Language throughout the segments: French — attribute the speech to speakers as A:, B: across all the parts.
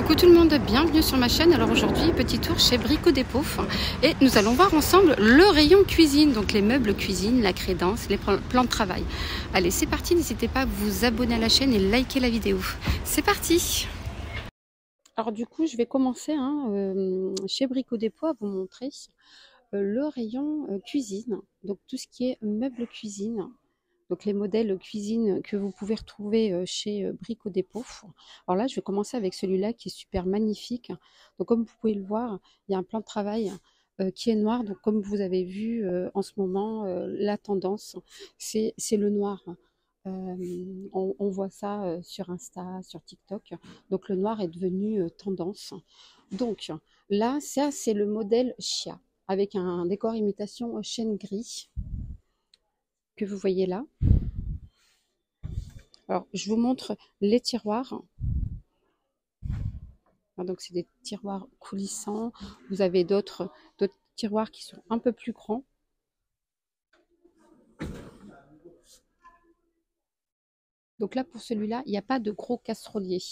A: Coucou tout le monde, bienvenue sur ma chaîne. Alors aujourd'hui, petit tour chez Brico Dépôt et nous allons voir ensemble le rayon cuisine, donc les meubles cuisine, la crédence, les plans de travail. Allez, c'est parti, n'hésitez pas à vous abonner à la chaîne et liker la vidéo. C'est parti. Alors du coup, je vais commencer chez Brico Dépôt à vous montrer le rayon cuisine, donc tout ce qui est meubles cuisine. Donc les modèles cuisine que vous pouvez retrouver chez Brico Dépôt. Alors là, je vais commencer avec celui-là qui est super magnifique. Donc comme vous pouvez le voir, il y a un plan de travail qui est noir. Donc comme vous avez vu en ce moment, la tendance, c'est le noir. On voit ça sur Insta, sur TikTok. Donc le noir est devenu tendance. Donc là, ça c'est le modèle Chia avec un décor imitation chêne gris que vous voyez là. Alors, je vous montre les tiroirs. Donc, c'est des tiroirs coulissants. Vous avez d'autres tiroirs qui sont un peu plus grands. Donc là, pour celui-là, il n'y a pas de gros casserolier.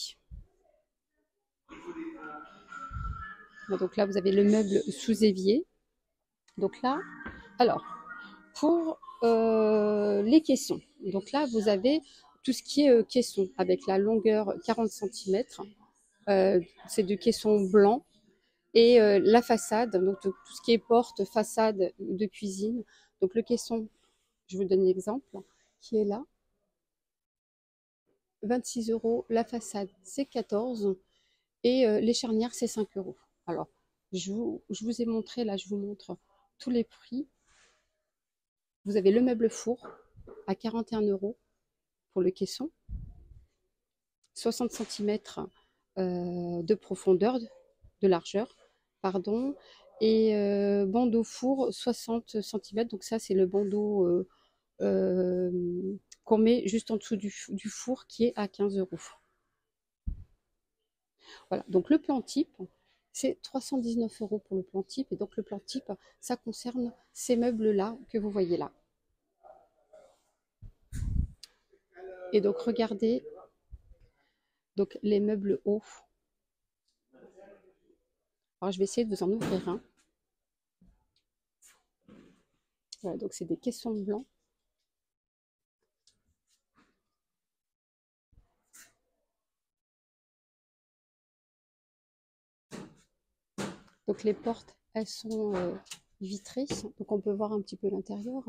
A: Donc là, vous avez le meuble sous évier. Donc là, alors, pour les caissons. Donc là, vous avez tout ce qui est caisson avec la longueur 40 cm. C'est du caisson blanc. Et la façade, donc tout ce qui est porte, façade de cuisine. Donc le caisson, je vous donne l'exemple, qui est là. 26 €, la façade c'est 14 et les charnières c'est 5 €. Alors, je vous ai montré, là je vous montre tous les prix. Vous avez le meuble four à 41 € pour le caisson. 60 cm de profondeur, de largeur, pardon. Et bandeau four 60 cm, donc ça c'est le bandeau qu'on met juste en dessous du four qui est à 15 €. Voilà, donc le plan type, c'est 319 € pour le plan type. Et donc le plan type, ça concerne ces meubles-là que vous voyez là. Et donc regardez, donc les meubles hauts. Alors je vais essayer de vous en ouvrir un. Voilà, donc c'est des caissons blancs. Donc les portes, elles sont vitrées, donc on peut voir un petit peu l'intérieur.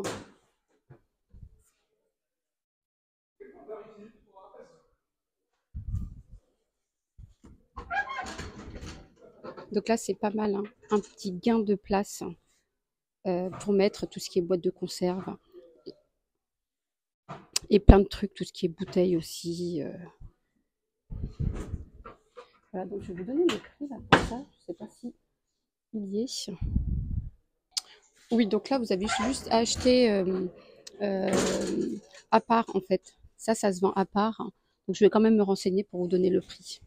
A: Donc là, c'est pas mal, hein. Un petit gain de place pour mettre tout ce qui est boîte de conserve et plein de trucs, tout ce qui est bouteilles aussi. Voilà, donc je vais vous donner le prix là pour ça. Je sais pas si il y est. Oui, donc là, vous avez juste à acheter à part en fait. Ça se vend à part. Donc je vais quand même me renseigner pour vous donner le prix.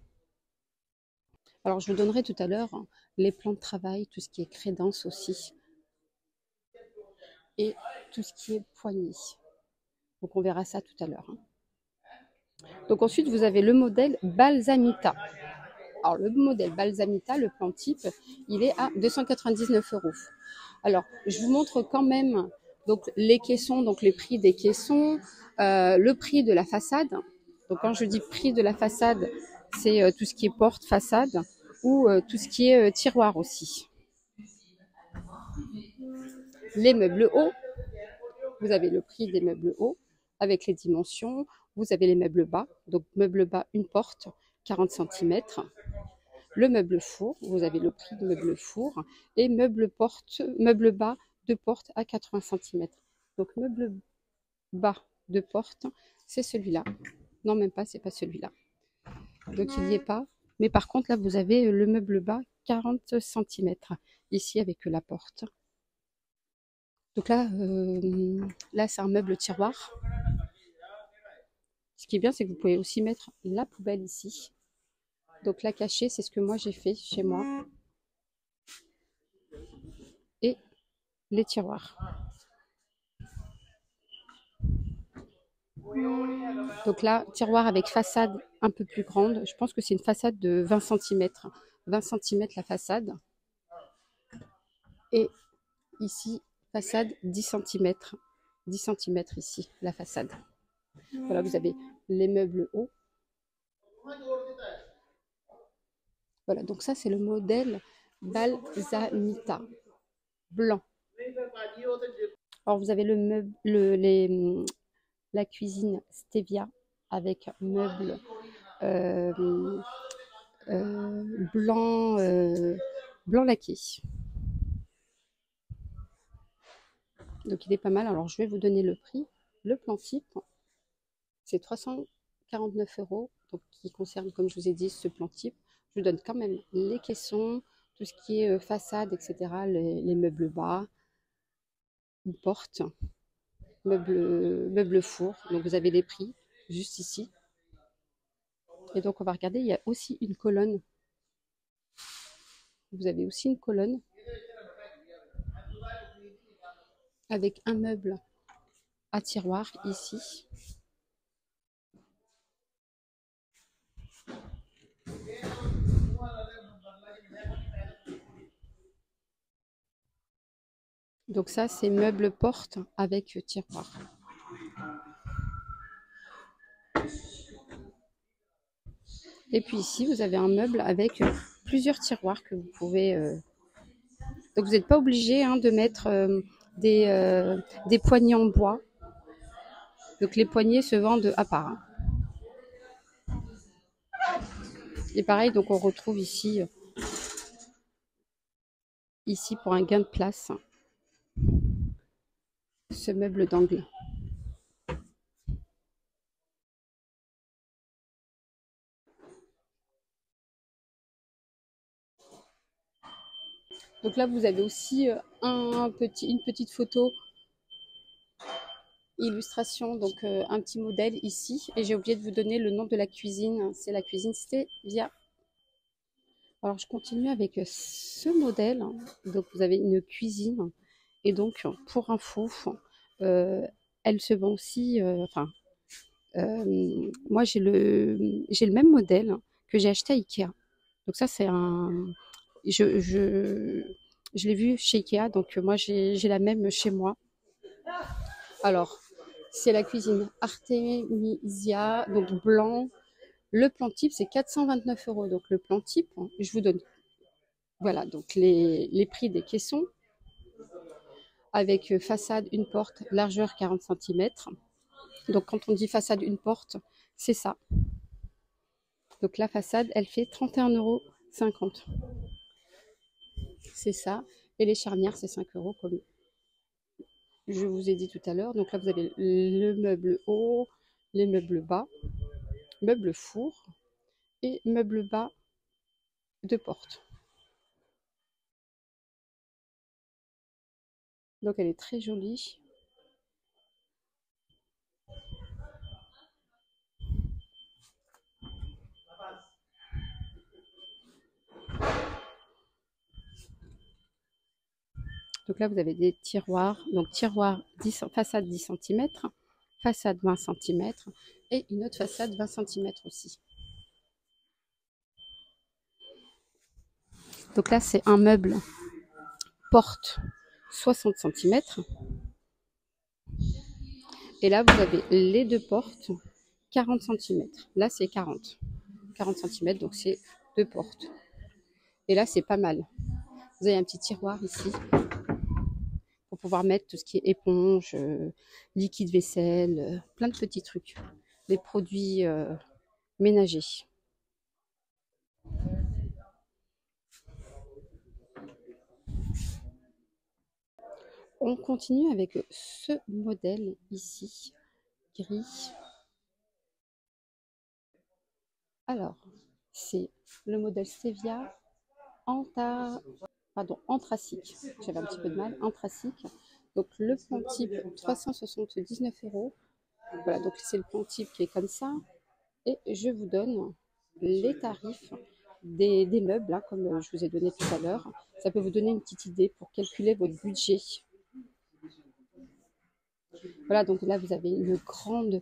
A: Alors je vous donnerai tout à l'heure les plans de travail, tout ce qui est crédence aussi. Et tout ce qui est poignée. Donc on verra ça tout à l'heure. Donc ensuite, vous avez le modèle Balsamita. Alors le modèle Balsamita, le plan type, il est à 299 €. Alors, je vous montre quand même donc les caissons, donc les prix des caissons, le prix de la façade. Donc quand je dis prix de la façade, c'est tout ce qui est porte, façade ou tout ce qui est tiroir aussi. Les meubles hauts, vous avez le prix des meubles hauts avec les dimensions. Vous avez les meubles bas, donc meuble bas, une porte, 40 cm. Le meuble four, vous avez le prix de meuble four. Et meuble bas, de porte à 80 cm. Donc meuble bas de porte, c'est celui-là. Non, même pas, c'est pas celui-là. Donc il n'y est pas. Mais par contre, là, vous avez le meuble bas, 40 cm. Ici, avec la porte. Donc là, c'est un meuble tiroir. Ce qui est bien, c'est que vous pouvez aussi mettre la poubelle ici. Donc la cachée, c'est ce que moi j'ai fait chez moi. Et les tiroirs. Donc là, tiroir avec façade un peu plus grande. Je pense que c'est une façade de 20 cm. 20 cm la façade. Et ici, façade 10 cm. 10 cm ici, la façade. Voilà, vous avez les meubles hauts. Voilà, donc ça, c'est le modèle Balsamita blanc. Alors, vous avez le meuble, la cuisine Stevia avec meubles blanc, blanc laqué. Donc il est pas mal. Alors je vais vous donner le prix. Le plan type, c'est 349 €, donc qui concerne, comme je vous ai dit, ce plan type. Je vous donne quand même les caissons, tout ce qui est façade, etc., les meubles bas, une porte, meuble four. Donc vous avez les prix juste ici. Et donc on va regarder, il y a aussi une colonne. Vous avez aussi une colonne avec un meuble à tiroir ici. Donc ça, c'est meuble porte avec tiroir. Et puis ici, vous avez un meuble avec plusieurs tiroirs que vous pouvez... Donc vous n'êtes pas obligé de mettre des poignées en bois. Donc les poignées se vendent à part. Et pareil, donc on retrouve ici pour un gain de place, ce meuble d'angle. Donc là, vous avez aussi une petite photo illustration, donc un petit modèle ici. Et j'ai oublié de vous donner le nom de la cuisine. C'est la cuisine Stevia. Alors, je continue avec ce modèle. Donc, vous avez une cuisine. Et donc, pour info, elle se vend aussi... moi, j'ai le même modèle que j'ai acheté à Ikea. Donc ça, c'est un... Je l'ai vu chez Ikea, donc moi, j'ai la même chez moi. Alors, c'est la cuisine Artemisia, donc blanc. Le plan type, c'est 429 €. Donc le plan type, je vous donne, voilà, donc les prix des caissons avec façade, une porte, largeur 40 cm. Donc quand on dit façade, une porte, c'est ça. Donc la façade, elle fait 31,50 €. C'est ça. Et les charnières, c'est 5 € comme je vous ai dit tout à l'heure. Donc là, vous avez le meuble haut, les meubles bas, meuble four et meuble bas de porte. Donc elle est très jolie. Donc là, vous avez des tiroirs. Donc tiroir 10, façade 10 cm, façade 20 cm et une autre façade 20 cm aussi. Donc là, c'est un meuble porte 60 cm. Et là, vous avez les deux portes 40 cm. Là, c'est 40 cm, donc c'est deux portes. Et là, c'est pas mal. Vous avez un petit tiroir ici pour pouvoir mettre tout ce qui est éponge, liquide vaisselle, plein de petits trucs. Les produits ménagers. On continue avec ce modèle ici, gris. Alors, c'est le modèle Stevia anthracite. J'avais un petit peu de mal, anthracite. Donc le plan type 379 €. Voilà, donc c'est le plan type qui est comme ça. Et je vous donne les tarifs des meubles, hein, comme je vous ai donné tout à l'heure. Ça peut vous donner une petite idée pour calculer votre budget. Voilà, donc là, vous avez une grande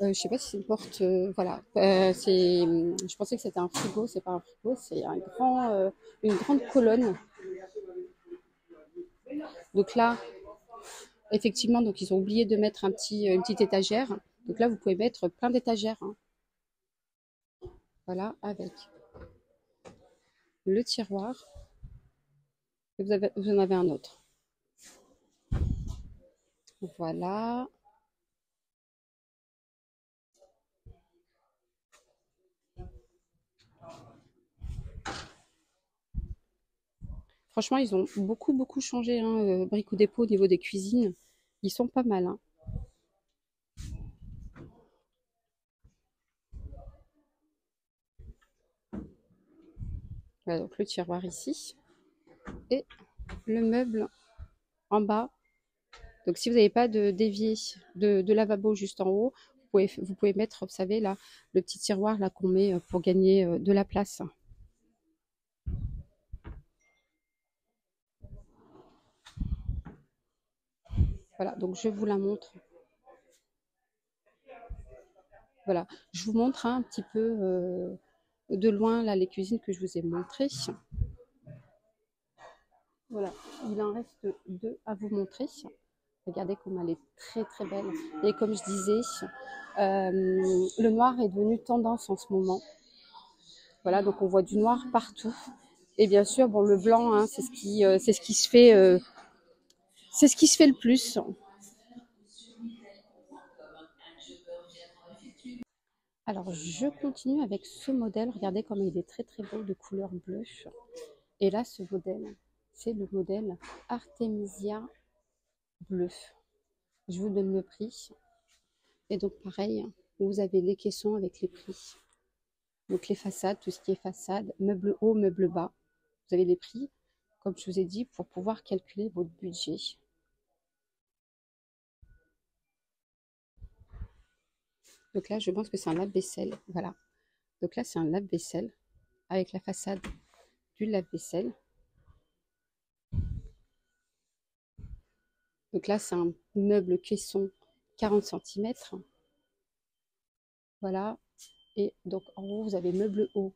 A: Je sais pas si c'est une porte, voilà. Je pensais que c'était un frigo, c'est pas un frigo, c'est une grande colonne. Donc là, effectivement, donc ils ont oublié de mettre une petite étagère. Donc là, vous pouvez mettre plein d'étagères, hein. Voilà, avec le tiroir. Et vous en avez un autre. Voilà. Franchement, ils ont beaucoup changé, hein, Brico Dépôt au niveau des cuisines. Ils sont pas mal, hein. Voilà, donc le tiroir ici. Et le meuble en bas. Donc si vous n'avez pas d'évier, de lavabo juste en haut, vous pouvez mettre, vous savez, là, le petit tiroir là qu'on met pour gagner de la place. Voilà, donc je vous la montre. Voilà, je vous montre, hein, un petit peu de loin là les cuisines que je vous ai montrées. Voilà, il en reste deux à vous montrer. Regardez comme elle est très belle. Et comme je disais, le noir est devenu tendance en ce moment. Voilà, donc on voit du noir partout. Et bien sûr, bon, le blanc, hein, c'est ce qui se fait, c'est ce qui se fait le plus. Alors, je continue avec ce modèle. Regardez comme il est très beau de couleur bleue. Et là, ce modèle, c'est le modèle Artemisia bleu. Je vous donne le prix. Et donc, pareil, vous avez les caissons avec les prix. Donc, les façades, tout ce qui est façade, meuble haut, meuble bas. Vous avez les prix, comme je vous ai dit, pour pouvoir calculer votre budget. Donc là, je pense que c'est un lave-vaisselle. Voilà. Donc là, c'est un lave-vaisselle avec la façade du lave-vaisselle. Donc là, c'est un meuble caisson 40 cm. Voilà. Et donc en haut, vous avez meuble haut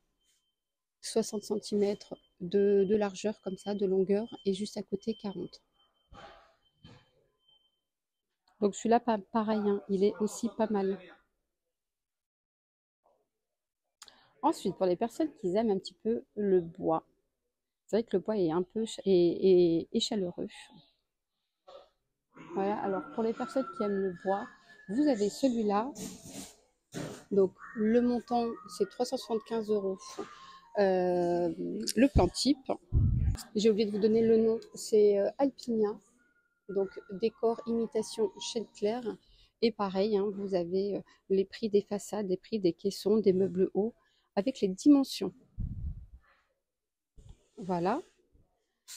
A: 60 cm de largeur comme ça, de longueur, et juste à côté 40. Donc celui-là, pareil, hein, il est aussi pas mal. Ensuite, pour les personnes qui aiment un petit peu le bois, c'est vrai que le bois est un peu et chaleureux. Voilà, alors pour les personnes qui aiment le bois, vous avez celui-là. Donc le montant, c'est 375 €. Le plan type, j'ai oublié de vous donner le nom, c'est Alpinia. Donc décor imitation chêne clair. Et pareil, hein, vous avez les prix des façades, les prix des caissons, des meubles hauts, avec les dimensions. Voilà.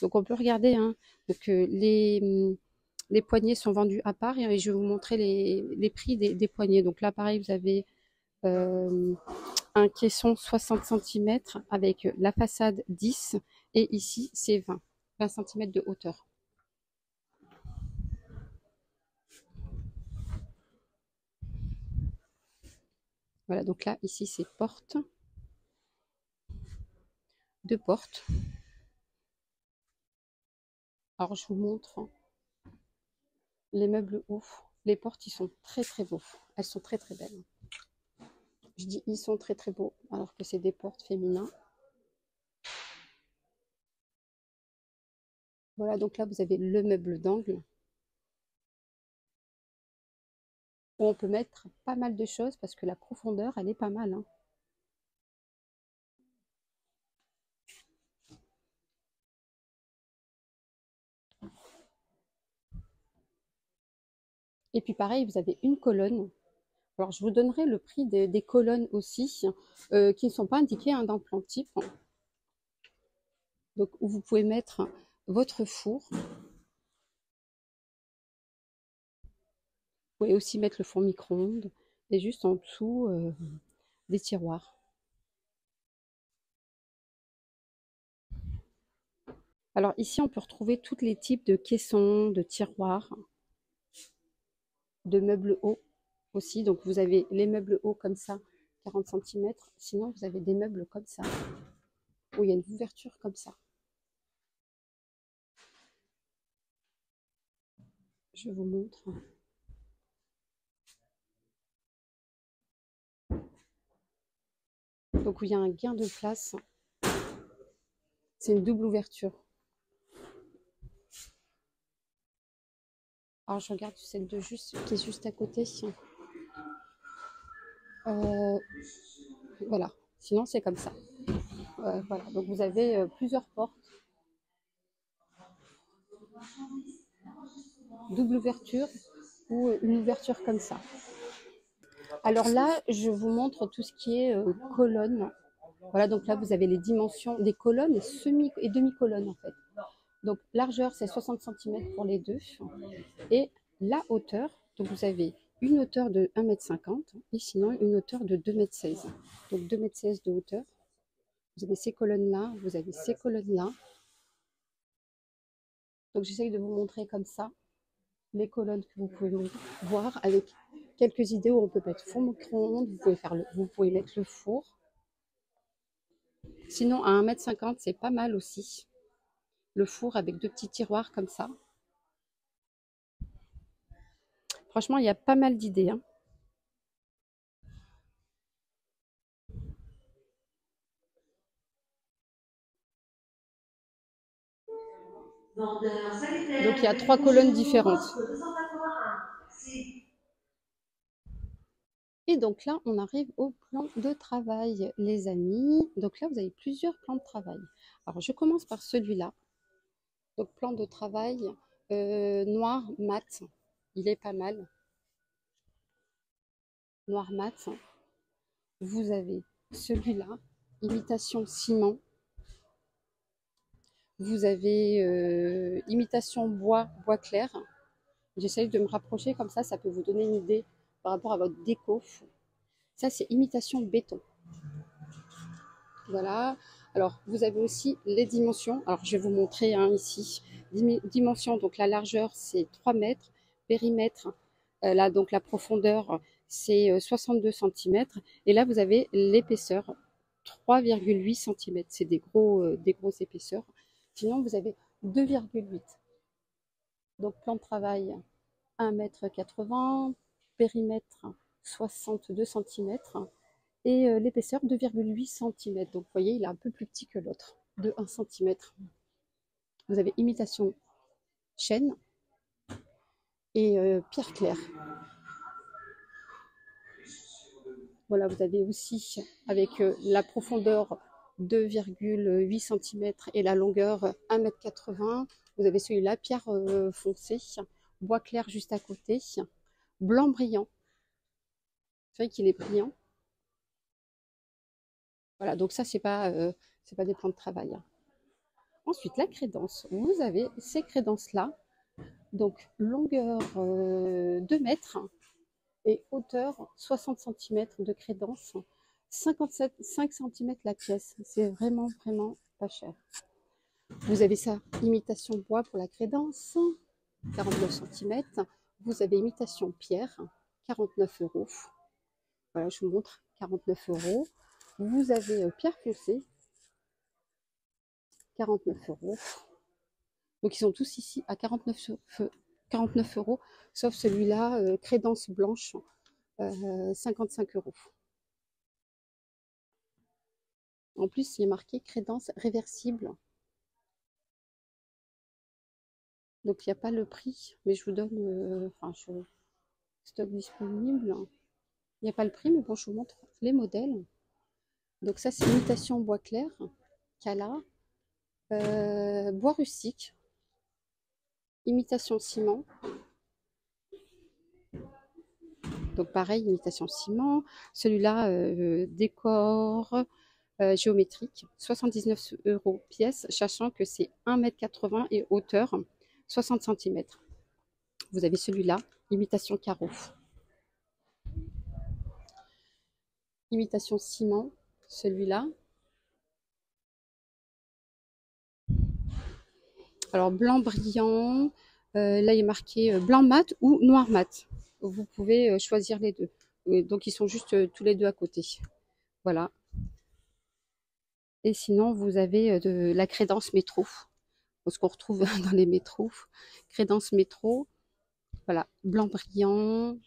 A: Donc on peut regarder, hein, donc, les poignées sont vendus à part et je vais vous montrer les prix des poignées. Donc là, pareil, vous avez un caisson 60 cm avec la façade 10 et ici c'est 20 cm de hauteur. Voilà, donc là, ici c'est porte, deux portes. Alors je vous montre, hein, les meubles hauts. Les portes, ils sont très beaux. Elles sont très belles. Je dis ils sont très beaux, alors que c'est des portes féminins. Voilà, donc là, vous avez le meuble d'angle où on peut mettre pas mal de choses parce que la profondeur, elle est pas mal, hein. Et puis pareil, vous avez une colonne. Alors, je vous donnerai le prix des colonnes aussi, qui ne sont pas indiquées, hein, dans le plan type. Donc, où vous pouvez mettre votre four. Vous pouvez aussi mettre le four micro-ondes et juste en dessous, des tiroirs. Alors ici, on peut retrouver tous les types de caissons, de tiroirs, de meubles hauts. aussi. Donc vous avez les meubles hauts comme ça, 40 cm. Sinon, vous avez des meubles comme ça, où il y a une ouverture comme ça. Je vous montre. Donc où il y a un gain de place. C'est une double ouverture. Alors je regarde celle de juste qui est juste à côté. Voilà. Sinon c'est comme ça. Voilà. Donc vous avez plusieurs portes. Double ouverture ou une ouverture comme ça. Alors là, je vous montre tout ce qui est colonne. Voilà, donc là, vous avez les dimensions des colonnes et semi et demi-colonnes en fait. Donc largeur, c'est 60 cm pour les deux. Et la hauteur, donc vous avez une hauteur de 1,50 m et sinon une hauteur de 2,16 m. Donc 2,16 m de hauteur. Vous avez ces colonnes-là, vous avez ces colonnes-là. Donc j'essaye de vous montrer comme ça les colonnes que vous pouvez voir avec quelques idées où on peut mettre four micro-ondes, vous pouvez mettre le four. Sinon, à 1,50 m, c'est pas mal aussi. Le four avec deux petits tiroirs comme ça. Franchement, il y a pas mal d'idées. Hein. Donc, il y a 3 colonnes différentes. Et donc là, on arrive au plan de travail, les amis. Donc là, vous avez plusieurs plans de travail. Alors, je commence par celui-là. Donc, plan de travail noir mat. Il est pas mal. Noir mat. Vous avez celui-là, imitation ciment. Vous avez imitation bois clair. J'essaye de me rapprocher comme ça peut vous donner une idée par rapport à votre déco. Ça, c'est imitation béton. Voilà. Alors, vous avez aussi les dimensions. Alors, je vais vous montrer ici. Dimension, donc la largeur, c'est 3 mètres. Périmètre, là, donc la profondeur, c'est 62 cm. Et là, vous avez l'épaisseur, 3,8 cm. C'est des grosses épaisseurs. Sinon, vous avez 2,8. Donc, plan de travail, 1,80 m. Périmètre, 62 cm. Et l'épaisseur 2,8 cm. Donc vous voyez, il est un peu plus petit que l'autre, de 1 cm. Vous avez imitation chêne et pierre claire. Voilà, vous avez aussi avec la profondeur 2,8 cm et la longueur 1,80 m. Vous avez celui-là, pierre foncée, bois clair juste à côté, blanc brillant. Vous voyez qu'il est brillant. Voilà, donc ça, c'est pas des plans de travail. Ensuite, la crédence. Vous avez ces crédences-là. Donc, longueur 2 mètres et hauteur 60 cm de crédence. 5 cm la pièce. C'est vraiment, vraiment pas cher. Vous avez ça, imitation bois pour la crédence, 49 cm. Vous avez imitation pierre, 49 €. Voilà, je vous montre, 49 €. Vous avez pierre foncée, 49 €. Donc ils sont tous ici à 49 €, sauf celui-là, crédence blanche, 55 €. En plus, il est marqué crédence réversible. Donc il n'y a pas le prix, mais je vous donne, stock disponible. Il n'y a pas le prix, mais bon, je vous montre les modèles. Donc ça, c'est imitation bois clair, Cala, bois rustique, imitation ciment. Donc pareil, imitation ciment. Celui-là, décor géométrique, 79 € pièce, sachant que c'est 1,80 m et hauteur 60 cm. Vous avez celui-là, imitation carreau. Imitation ciment, celui-là. Alors blanc brillant, là il est marqué blanc mat ou noir mat. vous pouvez choisir les deux. Donc ils sont juste tous les deux à côté. Voilà. Et sinon, vous avez de la crédence métro, ce qu'on retrouve dans les métros. Crédence métro, voilà, blanc brillant.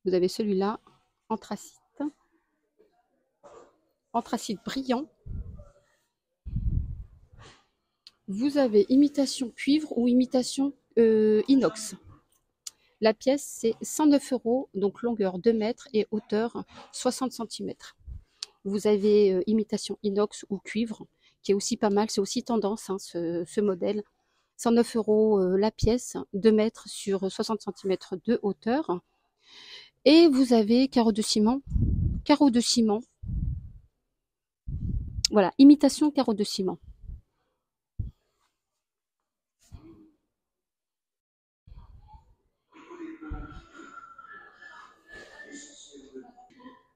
A: Vous avez celui-là, anthracite. Anthracite brillant. Vous avez imitation cuivre ou imitation inox. La pièce, c'est 109 €, donc longueur 2 mètres et hauteur 60 cm. Vous avez imitation inox ou cuivre, qui est aussi pas mal, c'est aussi tendance, hein, ce modèle. 109 € la pièce, 2 mètres sur 60 cm de hauteur. Et vous avez carreaux de ciment. Carreaux de ciment. Voilà, imitation carreaux de ciment.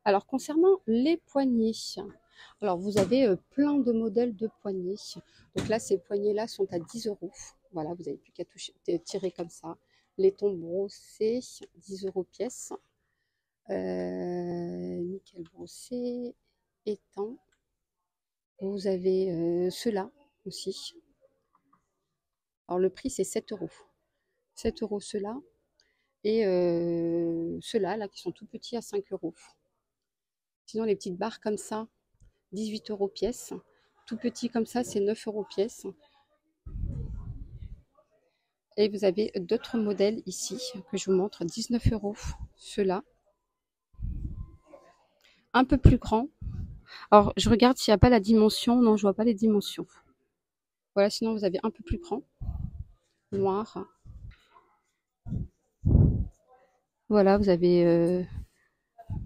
A: Alors, concernant les poignées, alors vous avez plein de modèles de poignées. Donc là, ces poignées-là sont à 10 €. Voilà, vous n'avez plus qu'à tirer comme ça. Les tons brossés, 10 € pièce. Nickel brossé, étang. Vous avez ceux-là aussi. Alors le prix, c'est 7 €. 7 € ceux-là. Et ceux-là, là, qui sont tout petits à 5 €. Sinon, les petites barres comme ça, 18 € pièce. Tout petit comme ça, c'est 9 € pièce. Et vous avez d'autres modèles ici que je vous montre, 19 €. Ceux-là. Un peu plus grand. Alors, je regarde s'il n'y a pas la dimension. Non, je vois pas les dimensions. Voilà, sinon vous avez un peu plus grand. Noir. Voilà, vous avez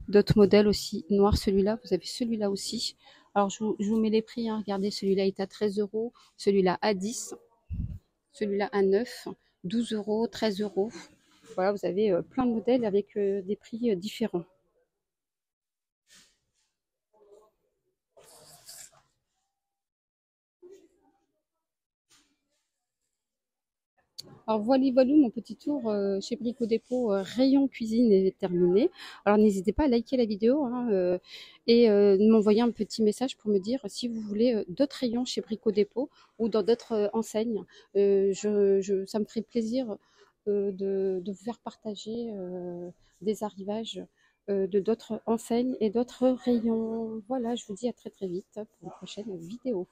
A: d'autres modèles aussi. Noir, celui-là. Vous avez celui-là aussi. Alors, je vous mets les prix. Hein. Regardez, celui-là est à 13 €. Celui-là à 10. Celui-là à 9. 12 €, 13 €. Voilà, vous avez plein de modèles avec des prix différents. Alors voilà, mon petit tour chez Brico Dépôt rayon cuisine est terminé. Alors n'hésitez pas à liker la vidéo hein, et de m'envoyer un petit message pour me dire si vous voulez d'autres rayons chez Brico Dépôt ou dans d'autres enseignes. Ça me ferait plaisir de vous faire partager des arrivages de d'autres enseignes et d'autres rayons. Voilà, je vous dis à très très vite pour une prochaine vidéo.